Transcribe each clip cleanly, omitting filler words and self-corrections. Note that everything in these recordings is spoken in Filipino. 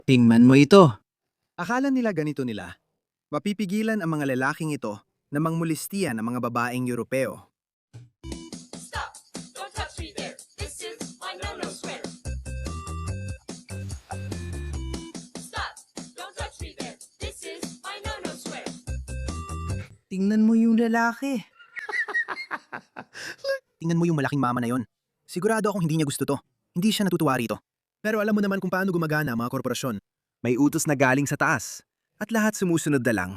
Tingnan mo ito. Akala nila ganito nila. Mapipigilan ang mga lalaking ito na mangmulistiya ng mga babaeng Europeo. Stop! Don't touch me there! This is my no-no square! Stop! Don't touch me there! This is my no-no square! Tingnan mo yung lalaki. Tingnan mo yung malaking mama na yon. Sigurado akong hindi niya gusto to. Hindi siya natutuwa rito. Pero alam mo naman kung paano gumagana ang mga korporasyon. May utos na galing sa taas. At lahat sumusunod na lang.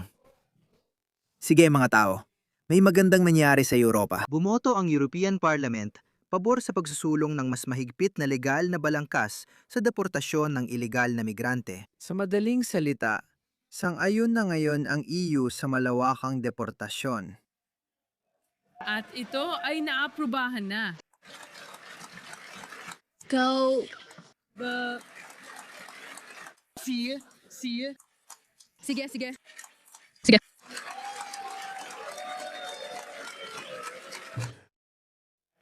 Sige mga tao, may magandang nangyari sa Europa. Bumoto ang European Parliament pabor sa pagsusulong ng mas mahigpit na legal na balangkas sa deportasyon ng ilegal na migrante. Sa madaling salita, sang-ayon na ngayon ang EU sa malawakang deportasyon. At ito ay naaprubahan na. Go. Sige. Sige.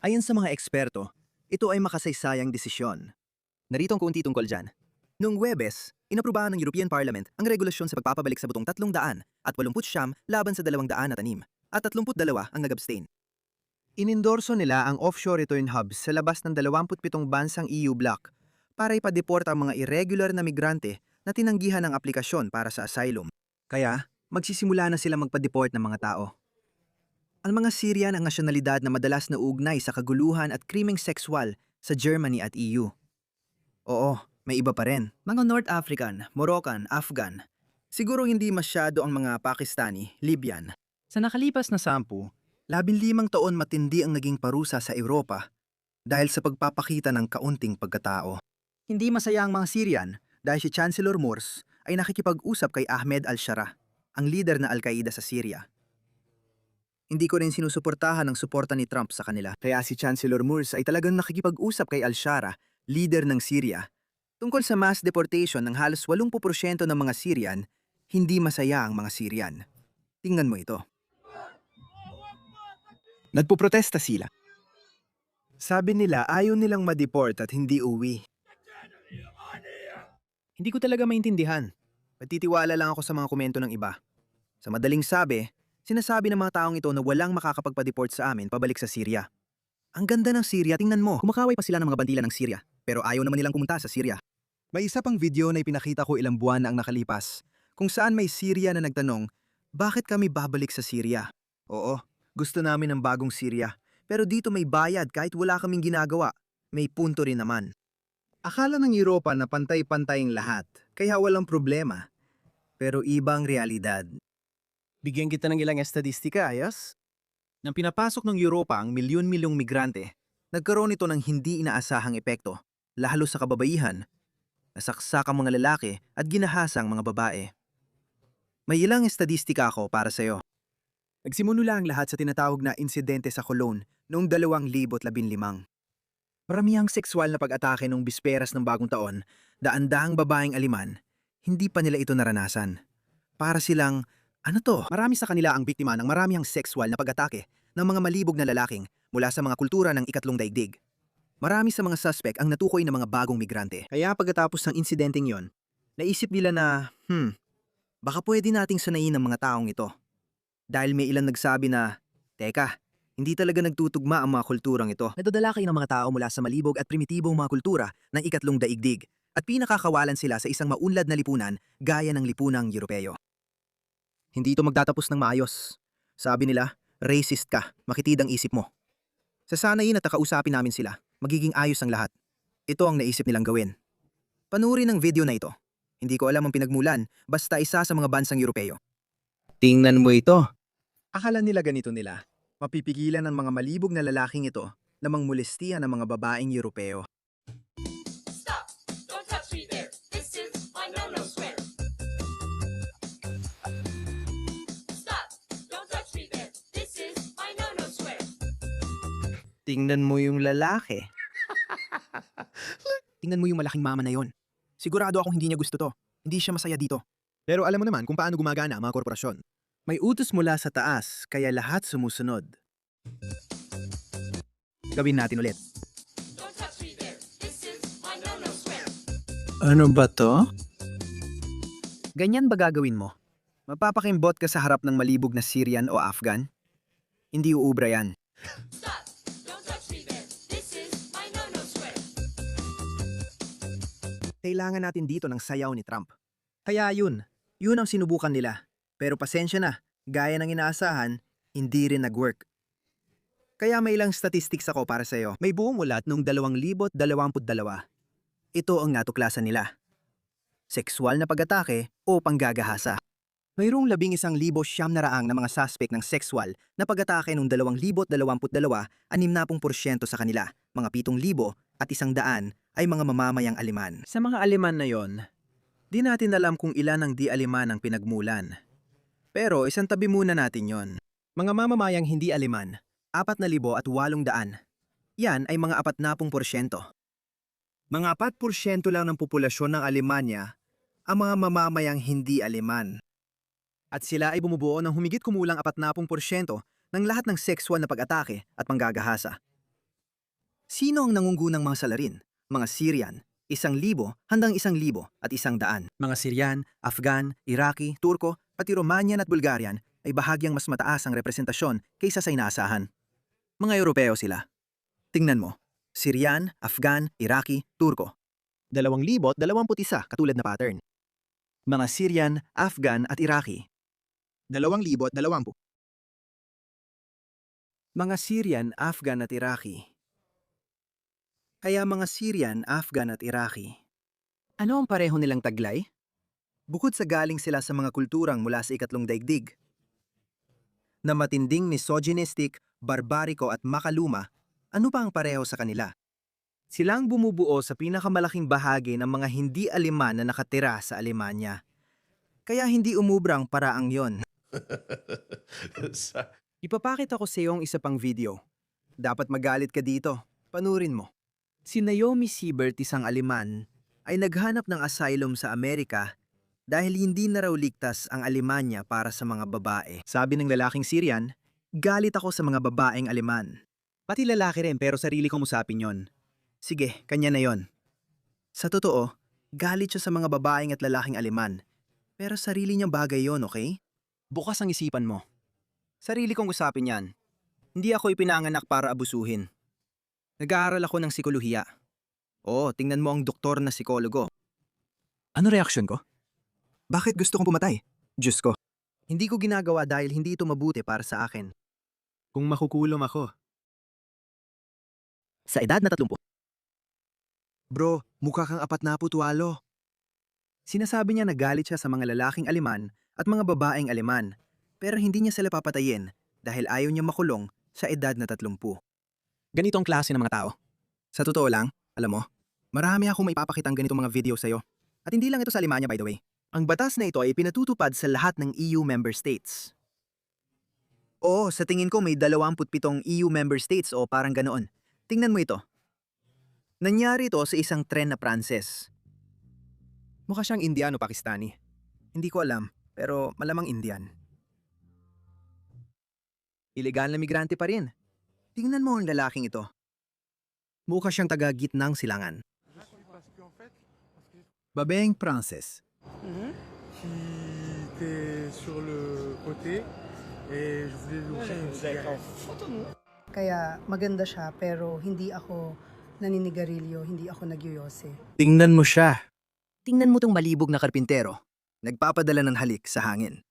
Ayon sa mga eksperto, ito ay makasaysayang desisyon. Narito ang kaunti tungkol dyan. Noong Huwebes, inaprubahan ng European Parliament ang regulasyon sa pagpapabalik sa butong 300 at 89 laban sa 206 at 32 ang nag-abstain. Inendorso nila ang offshore return hubs sa labas ng 27 bansang EU bloc para ipadeport ang mga irregular na migrante na tinanggihan ng aplikasyon para sa asylum. Kaya, magsisimula na sila magpa-deport ng mga tao. Ang mga Syrian ang nasyonalidad na madalas na ugnay sa kaguluhan at krimeng sexual sa Germany at EU. Oo, may iba pa rin. Mga North African, Moroccan, Afghan. Siguro hindi masyado ang mga Pakistani, Libyan. Sa nakalipas na 10, 15 taon matindi ang naging parusa sa Europa dahil sa pagpapakita ng kaunting pagkatao. Hindi masaya ang mga Syrian dahil si Chancellor Morsi ay nakikipag-usap kay Ahmed al-Shara, ang leader na Al-Qaeda sa Syria. Hindi ko rin sinusuportahan ang suporta ni Trump sa kanila. Kaya si Chancellor Morsi ay talagang nakikipag-usap kay al-Shara, leader ng Syria. Tungkol sa mass deportation ng halos 80% ng mga Syrian, hindi masaya ang mga Syrian. Tingnan mo ito. Nagpoprotesta sila. Sabi nila ayaw nilang ma-deport at hindi uwi. Hindi ko talaga maintindihan. Nagtitiwala lang ako sa mga komento ng iba. Sa madaling sabi, sinasabi ng mga taong ito na walang makakapagpa-deport sa amin pabalik sa Syria. Ang ganda ng Syria, tingnan mo. Kumakaway pa sila ng mga bandila ng Syria, pero ayaw naman nilang pumunta sa Syria. May isa pang video na ipinakita ko ilang buwan na ang nakalipas, kung saan may Syria na nagtanong, bakit kami babalik sa Syria? Oo, gusto namin ng bagong Syria, pero dito may bayad kahit wala kaming ginagawa. May punto rin naman. Akala ng Europa na pantay-pantaying lahat, kaya walang problema. Pero ibang realidad. Bigyan kita ng ilang estadistika, ayos? Nang pinapasok ng Europa ang milyon-milyong migrante, nagkaroon ito ng hindi inaasahang epekto, lalo sa kababaihan, nasaksak ang mga lalaki at ginahasa ang mga babae. May ilang estadistika ako para sa'yo. Nagsimula ang lahat sa tinatawag na insidente sa Cologne noong 2015. Maramihang sexual na pag-atake noong bisperas ng bagong taon, daan-daang babaeng aliman, hindi pa nila ito naranasan. Para silang, marami sa kanila ang biktima ng maramihang sexual na pag-atake ng mga malibog na lalaking mula sa mga kultura ng ikatlong daigdig. Marami sa mga suspect ang natukoy ng mga bagong migrante. Kaya pagkatapos ng insidenteng yon, naisip nila na, baka pwede nating sanayin ang mga taong ito. Dahil may ilang nagsabi na, teka, hindi talaga nagtutugma ang mga kulturang ito. Nadadala kayo ng mga tao mula sa malibog at primitibong mga kultura ng ikatlong daigdig at pinakakawalan sila sa isang maunlad na lipunan gaya ng lipunang Europeo. Hindi ito magtatapos ng maayos. Sabi nila, racist ka, makitid ang isip mo. Sasanayin at nakausapin namin sila, magiging ayos ang lahat. Ito ang naisip nilang gawin. Panuorin ang video na ito. Hindi ko alam ang pinagmulan, basta isa sa mga bansang Europeo. Tingnan mo ito. Akala nila ganito nila. Mapipigilan ng mga malibog na lalaking ito na mangmolestiya ng mga babaeng Europeo. Stop! Don't touch me there! This is my no-no square! Stop! Don't touch me there! This is my no-no square! Tingnan mo yung lalaki. Tingnan mo yung malaking mama na yon. Sigurado akong hindi niya gusto to. Hindi siya masaya dito. Pero alam mo naman kung paano gumagana ang mga korporasyon. May utos mula sa taas, kaya lahat sumusunod. Gawin natin ulit. Don't touch me there! This is my no-no square! Ano ba to? Ganyan ba gagawin mo? Mapapakimbot ka sa harap ng malibog na Syrian o Afghan? Hindi uubra yan. Stop! Don't touch me there. This is my no-no square. Kailangan natin dito ng sayaw ni Trump. Kaya yun ang sinubukan nila. Pero pasensya na, gaya ng inaasahan, hindi rin nag-work. Kaya may ilang statistics ako para sa'yo. May buumulat noong 2022. Ito ang natuklasan nila. Sexual na pag-atake o panggagahasa. Mayroong 11,900 na mga suspect ng sexual na pag-atake noong 2022, 60% sa kanila, mga 7,000 at 100 ay mga mamamayang Aleman. Sa mga Aleman na yon, di natin alam kung ilan ang di Aleman ang pinagmulan. Pero isang tabi muna natin yon. Mga mamamayang hindi Aleman, 4,800. Yan ay mga 40%. Mga 4% lang ng populasyon ng Alemanya ang mga mamamayang hindi Aleman. At sila ay bumubuo ng humigit kumulang 40% ng lahat ng sexual na pag-atake at panggagahasa. Sino ang nangungunang mga salarin? Mga Syrian, 1,000 hanggang 1,000 at 100. Mga Syrian, Afghan, Iraqi, Turko, pati Romanian at Bulgarian ay bahagyang mas mataas ang representasyon kaysa sa inaasahan. Mga Europeo sila. Tingnan mo, Syrian, Afghan, Iraqi, Turko. 2,021 katulad na pattern. Mga Syrian, Afghan at Iraqi. 2,020. Mga Syrian, Afghan at Iraqi. Kaya mga Syrian, Afghan at Iraqi. Ano ang pareho nilang taglay? Bukod sa galing sila sa mga kulturang mula sa ikatlong daigdig, na matinding misogynistic, barbariko at makaluma, ano pa ang pareho sa kanila? Silang bumubuo sa pinakamalaking bahagi ng mga hindi Aleman na nakatira sa Alemanya. Kaya hindi umubrang paraang yon. Ipapakita ko sa iyo ang isa pang video. Dapat magalit ka dito. Panurin mo. Si Naomi Siebert, isang Aleman, ay naghanap ng asylum sa Amerika dahil hindi na raw ligtas ang Alemanya para sa mga babae. Sabi ng lalaking Syrian, galit ako sa mga babaeng Aleman. Pati lalaki rin pero sarili kong usapin yon. Sige, kanya na yon. Sa totoo, galit siya sa mga babaeng at lalaking Aleman. Pero sarili niyang bagay yon, okay? Bukas ang isipan mo. Sarili kong usapin yan. Hindi ako ipinanganak para abusuhin. Nag-aaral ako ng psikolohiya. Oo, tingnan mo ang doktor na psikologo. Ano reaksyon ko? Bakit gusto kong pumatay? Diyos ko. Hindi ko ginagawa dahil hindi ito mabuti para sa akin. Kung makukulong ako. Sa edad na 30. Bro, mukha kang 48. Sinasabi niya na galit siya sa mga lalaking Aleman at mga babaeng Aleman, pero hindi niya sila papatayin dahil ayaw niya makulong sa edad na 30. Ganitong klase ng mga tao. Sa totoo lang, alam mo, marami akong maipapakitang ganitong mga video sa'yo. At hindi lang ito sa Alemanya, by the way. Ang batas na ito ay pinatutupad sa lahat ng EU member states. Oo, sa tingin ko may 27 EU member states o parang ganoon. Tingnan mo ito. Nangyari ito sa isang tren na Pranses. Mukha siyang Indiano-Pakistani. Hindi ko alam, pero malamang Indian. Ilegal na migrante pa rin. Tingnan mo ang lalaking ito. Mukha siyang taga-gitnang silangan. Babaeng Pranses. Qui était sur le côté et je voulais lui offrir une cigarette. Kaya maganda siya pero hindi ako naninigarilyo, hindi ako nagyoyose. Tingnan mo siya. Tingnan mo tong malibog na karpintero. Nagpapadala ng halik sa hangin.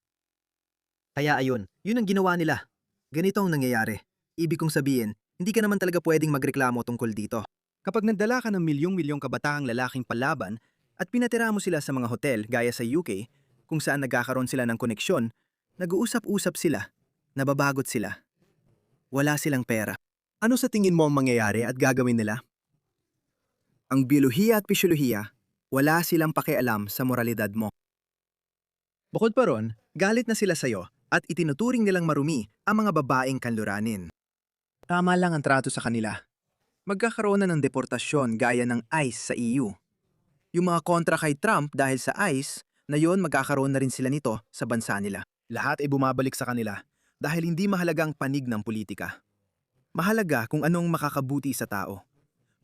Kaya ayun, yun ang ginawa nila. Ganito ang nangyayari. Ibig kong sabihin, hindi ka naman talaga pwedeng magreklamo tungkol dito. Kapag nagdala ka ng milyong-milyong kabataang lalaking palaban at pinatira mo sila sa mga hotel gaya sa UK, kung saan nagkakaroon sila ng koneksyon, nag-uusap-usap sila, nababagot sila. Wala silang pera. Ano sa tingin mo ang mangyayari at gagawin nila? Ang biolohiya at pisyolohiya, wala silang pakialam sa moralidad mo. Bukod pa ron, galit na sila sa'yo at itinuturing nilang marumi ang mga babaeng kanluranin. Tama lang ang trato sa kanila. Magkakaroon na ng deportasyon gaya ng ICE sa EU. Yung mga kontra kay Trump dahil sa ICE, na yon magkakaroon na rin sila nito sa bansa nila. Lahat ay bumabalik sa kanila dahil hindi mahalagang panig ng politika. Mahalaga kung anong makakabuti sa tao.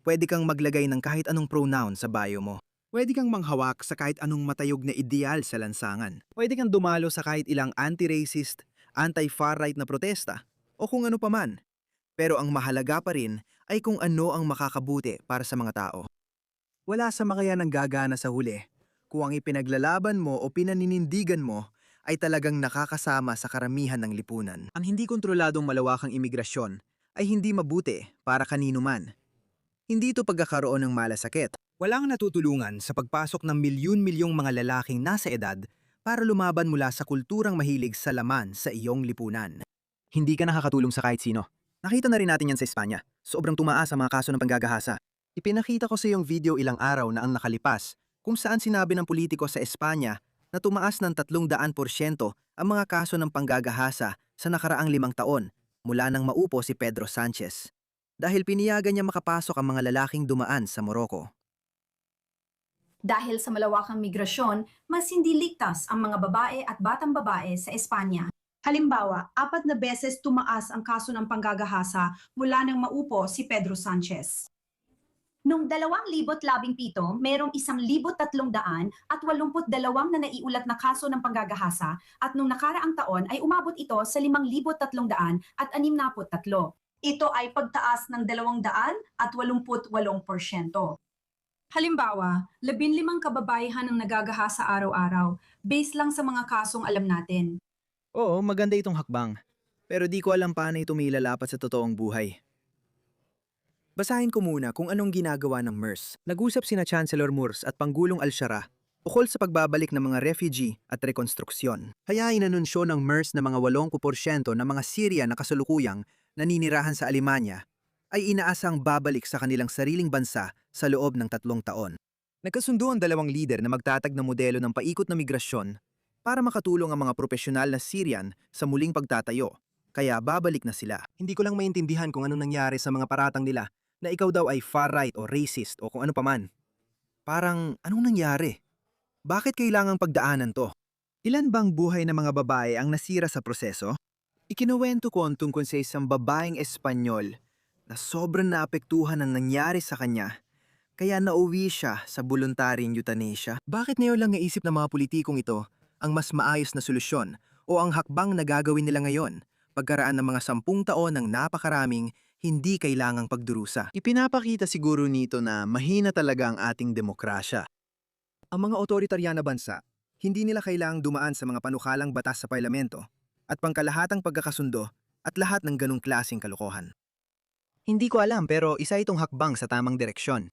Pwede kang maglagay ng kahit anong pronoun sa bio mo. Pwede kang manghawak sa kahit anong matayog na ideal sa lansangan. Pwede kang dumalo sa kahit ilang anti-racist, anti-far right na protesta, o kung ano paman. Pero ang mahalaga pa rin ay kung ano ang makakabuti para sa mga tao. Wala sa makayan ang gagana sa huli kung ang ipinaglalaban mo o pinaninindigan mo ay talagang nakakasama sa karamihan ng lipunan. Ang hindi kontroladong malawakang imigrasyon ay hindi mabuti para kanino man. Hindi ito pagkakaroon ng malasakit. Walang natutulungan sa pagpasok ng milyon-milyong mga lalaking nasa edad para lumaban mula sa kulturang mahilig sa laman sa iyong lipunan. Hindi ka nakakatulong sa kahit sino. Nakita na rin natin yan sa Espanya. Sobrang tumaas ang mga kaso ng panggagahasa. Ipinakita ko sa iyong video ilang araw na ang nakalipas kung saan sinabi ng politiko sa Espanya na tumaas ng 300% ang mga kaso ng panggagahasa sa nakaraang 5 taon mula nang maupo si Pedro Sanchez. Dahil piniyagan niya makapasok ang mga lalaking dumaan sa Morocco. Dahil sa malawakang migrasyon, mas hindi ligtas ang mga babae at batang babae sa Espanya. Halimbawa, 4 na beses tumaas ang kaso ng panggagahasa mula nang maupo si Pedro Sanchez. Noong 2017, merong 1,382 na naiulat na kaso ng panggagahasa at nung nakaraang taon ay umabot ito sa 5,363. Ito ay pagtaas ng 288%. Halimbawa, 15 kababaihan ang nagagahasa araw-araw, based lang sa mga kasong alam natin. Oo, maganda itong hakbang. Pero di ko alam paano ito may ilalapat sa totoong buhay. Basahin ko muna kung anong ginagawa ng MERS. Nag-usap sina Chancellor Murs at Pangulong Al-Shara ukol sa pagbabalik ng mga refugee at rekonstruksyon. Kaya inanunsyo ng MERS na mga 80% ng mga Syria na kasalukuyang naninirahan sa Alemanya ay inaasang babalik sa kanilang sariling bansa sa loob ng 3 taon. Nagkasundo ang 2 lider na magtatag ng modelo ng paikot na migrasyon para makatulong ang mga profesional na Syrian sa muling pagtatayo. Kaya babalik na sila. Hindi ko lang maintindihan kung anong nangyari sa mga paratang nila na ikaw daw ay far-right o racist o kung ano paman. Parang anong nangyari? Bakit kailangang pagdaanan to? Ilan bang buhay ng mga babae ang nasira sa proseso? Ikinuwento ko ang tungkol sa isang babaeng Espanyol na sobrang naapektuhan ang nangyari sa kanya kaya nauwi siya sa voluntaryong euthanasia. Bakit ngayon lang naisip ng mga politikong ito ang mas maayos na solusyon o ang hakbang na gagawin nila ngayon pagkaraan ng mga 10 taon ng napakaraming hindi kailangang pagdurusa? Ipinapakita siguro nito na mahina talaga ang ating demokrasya. Ang mga otoritaryan na bansa, hindi nila kailangang dumaan sa mga panukalang batas sa parlamento at pangkalahatang pagkakasundo at lahat ng ganong klaseng kalokohan. Hindi ko alam pero isa itong hakbang sa tamang direksyon.